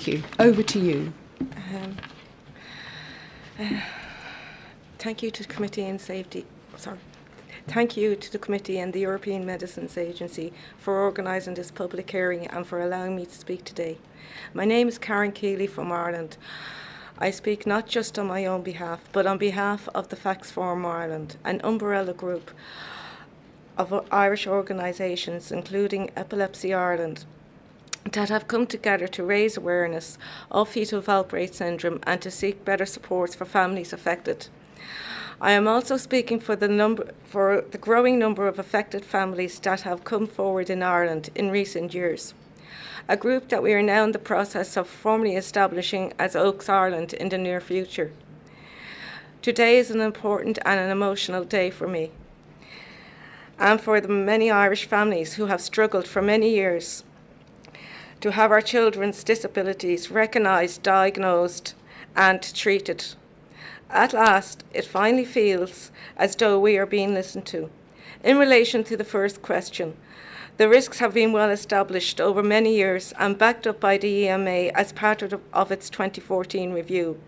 Thank you. Over to you. Thank you to the Committee on Safety. Thank you to the Committee and the European Medicines Agency for organising this public hearing and for allowing me to speak today. My name is Karen Keely from Ireland. I speak not just on my own behalf, but on behalf of the Facts Forum Ireland, an umbrella group of Irish organisations, including Epilepsy Ireland, that have come together to raise awareness of fetal valproate syndrome and to seek better supports for families affected. I am also speaking for the growing number of affected families that have come forward in Ireland in recent years, a group that we are now in the process of formally establishing as Oaks Ireland in the near future. Today is an important and an emotional day for me and for the many Irish families who have struggled for many years to have our children's disabilities recognised, diagnosed and treated. At last, it finally feels as though we are being listened to. In relation to the first question, the risks have been well established over many years and backed up by the EMA as part of its 2014 review.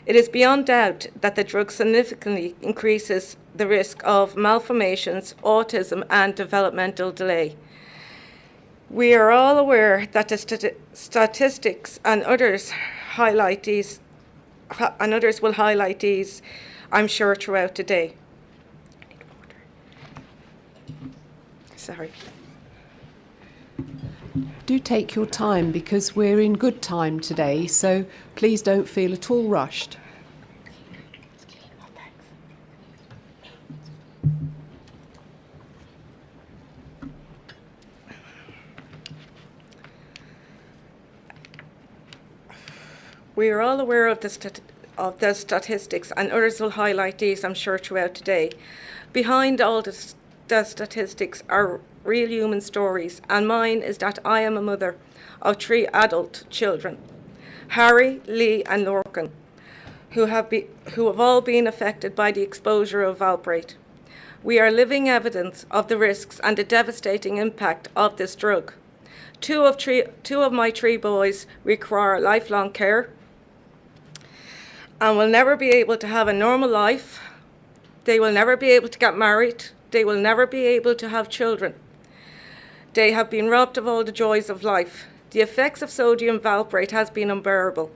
It is beyond doubt that the drug significantly increases the risk of malformations, autism and developmental delay. We are all aware that the statistics and others will highlight these, I'm sure, throughout the day. Sorry. Do take your time because we're in good time today, so please don't feel at all rushed. We are all aware of the statistics, and others will highlight these, I'm sure, throughout today. Behind all the statistics are real human stories, and mine is that I am a mother of 3 adult children, Harry, Lee and Lorcan, who have all been affected by the exposure of valproate. We are living evidence of the risks and the devastating impact of this drug. Two of my 3 boys require lifelong care and will never be able to have a normal life. They will never be able to get married. They will never be able to have children. They have been robbed of all the joys of life. The effects of sodium valproate has been unbearable.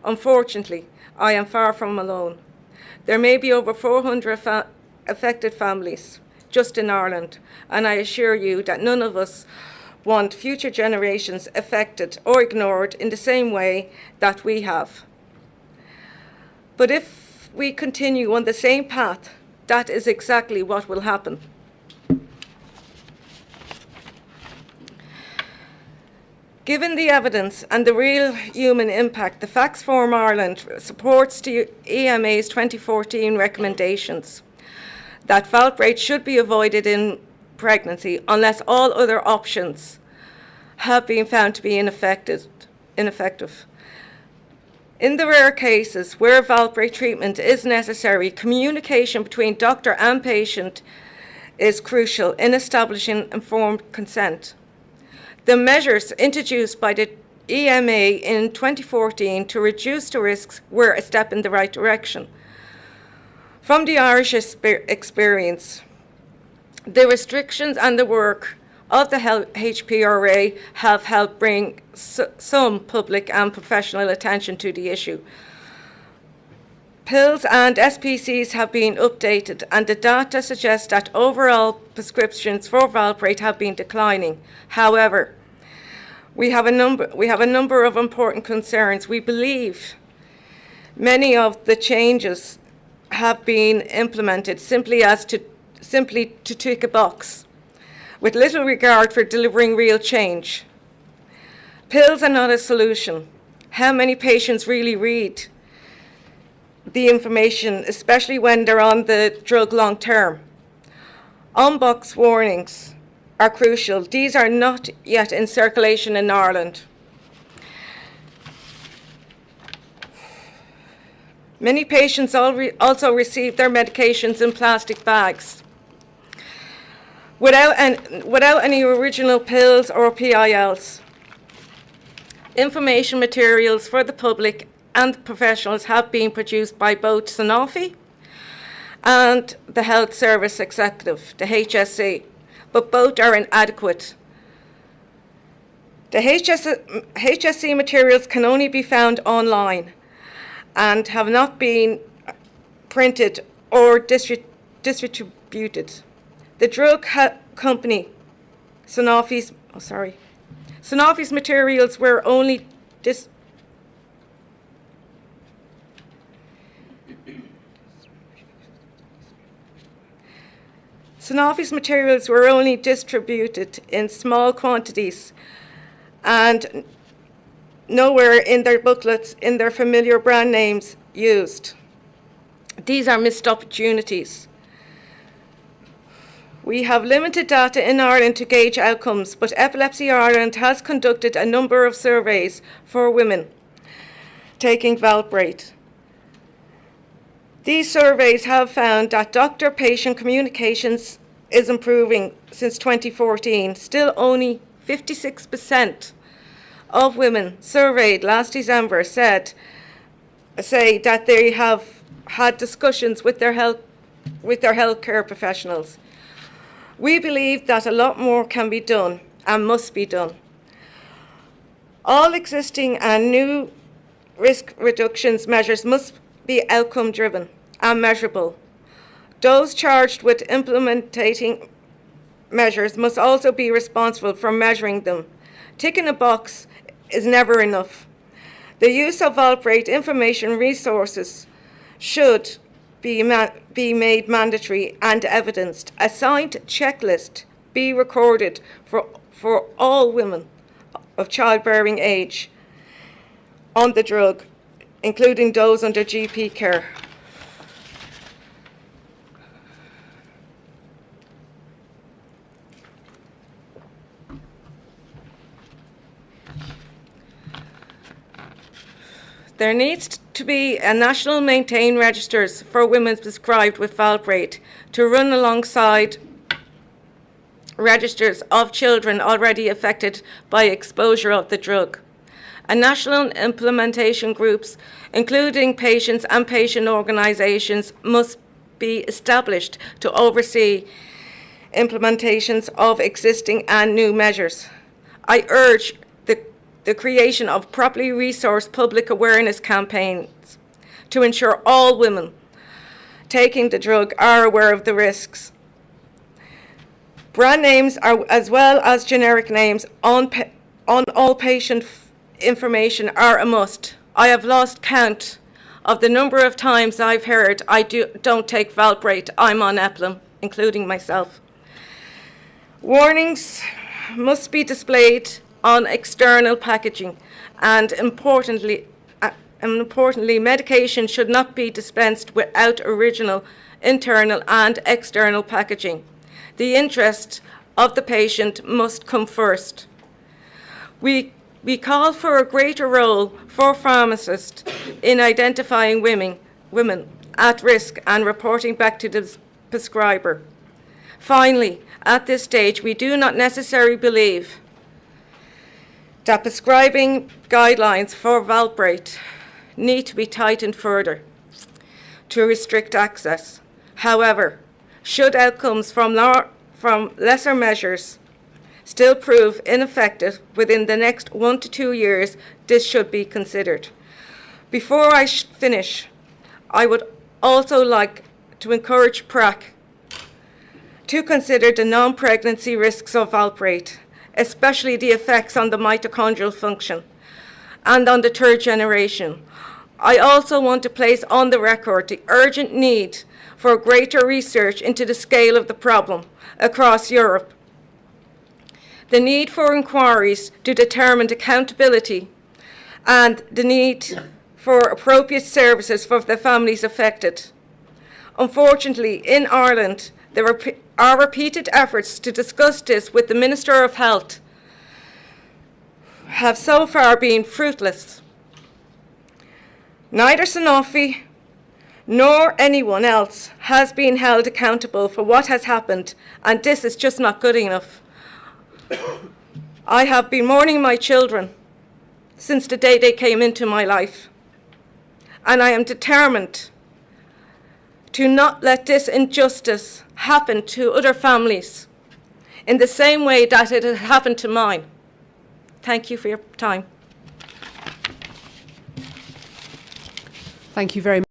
Unfortunately, I am far from alone. There may be over 400 affected families just in Ireland, and I assure you that none of us want future generations affected or ignored in the same way that we have. But if we continue on the same path, that is exactly what will happen. Given the evidence and the real human impact, the Facts Forum Ireland supports the EMA's 2014 recommendations that valproate should be avoided in pregnancy unless all other options have been found to be ineffective. In the rare cases where valproate treatment is necessary, communication between doctor and patient is crucial in establishing informed consent. The measures introduced by the EMA in 2014 to reduce the risks were a step in the right direction. From the Irish experience, the restrictions and the work of the HPRA have helped bring some public and professional attention to the issue. Pills and SPCs have been updated, and the data suggests that overall prescriptions for valproate have been declining. However, we have a number of important concerns. We believe many of the changes have been implemented simply to tick a box, with little regard for delivering real change. Pills are not a solution. How many patients really read the information, especially when they're on the drug long term? On-box warnings are crucial. These are not yet in circulation in Ireland. Many patients also receive their medications in plastic bags without any original pills or PILs. information materials for the public and professionals have been produced by both Sanofi and the Health Service Executive, the HSE, but both are inadequate. The HSE materials can only be found online and have not been printed or distributed. The drug company, Sanofi's materials were only Sanofi's materials were only distributed in small quantities and nowhere in their booklets in their familiar brand names used. These are missed opportunities. We have limited data in Ireland to gauge outcomes, but Epilepsy Ireland has conducted a number of surveys for women taking valproate. These surveys have found that doctor-patient communications is improving since 2014. Still only 56% of women surveyed last December say that they have had discussions with their healthcare professionals. We believe that a lot more can be done and must be done. All existing and new risk reductions measures must be outcome driven and measurable. Those charged with implementing measures must also be responsible for measuring them. Ticking a box is never enough. The use of valproate information resources should be made mandatory and evidenced. A signed checklist be recorded for all women of childbearing age on the drug, including those under GP care. There needs to be a national maintained registers for women prescribed with valproate to run alongside registers of children already affected by exposure of the drug. A national implementation groups, including patients and patient organisations, must be established to oversee implementations of existing and new measures. I urge the creation of properly resourced public awareness campaigns to ensure all women taking the drug are aware of the risks. Brand names as well as generic names on all patient information are a must. I have lost count of the number of times I've heard I don't take valproate, I'm on Eplum, including myself. Warnings must be displayed on external packaging, and importantly, medication should not be dispensed without original internal and external packaging. The interest of the patient must come first. We call for a greater role for pharmacists in identifying women at risk and reporting back to the prescriber. Finally, at this stage, we do not necessarily believe that prescribing guidelines for valproate need to be tightened further to restrict access. However, should outcomes from lesser measures still prove ineffective within the next 1 to 2 years, this should be considered. Before I finish, I would also like to encourage PrAC to consider the non-pregnancy risks of valproate, especially the effects on the mitochondrial function and on the third generation. I also want to place on the record the urgent need for greater research into the scale of the problem across Europe, the need for inquiries to determine accountability, and the need for appropriate services for the families affected. Unfortunately, in Ireland, there are repeated efforts to discuss this with the Minister of Health have so far been fruitless. Neither Sanofi nor anyone else has been held accountable for what has happened, and this is just not good enough. I have been mourning my children since the day they came into my life. And I am determined to not let this injustice happen to other families in the same way that it has happened to mine. Thank you for your time. Thank you very much.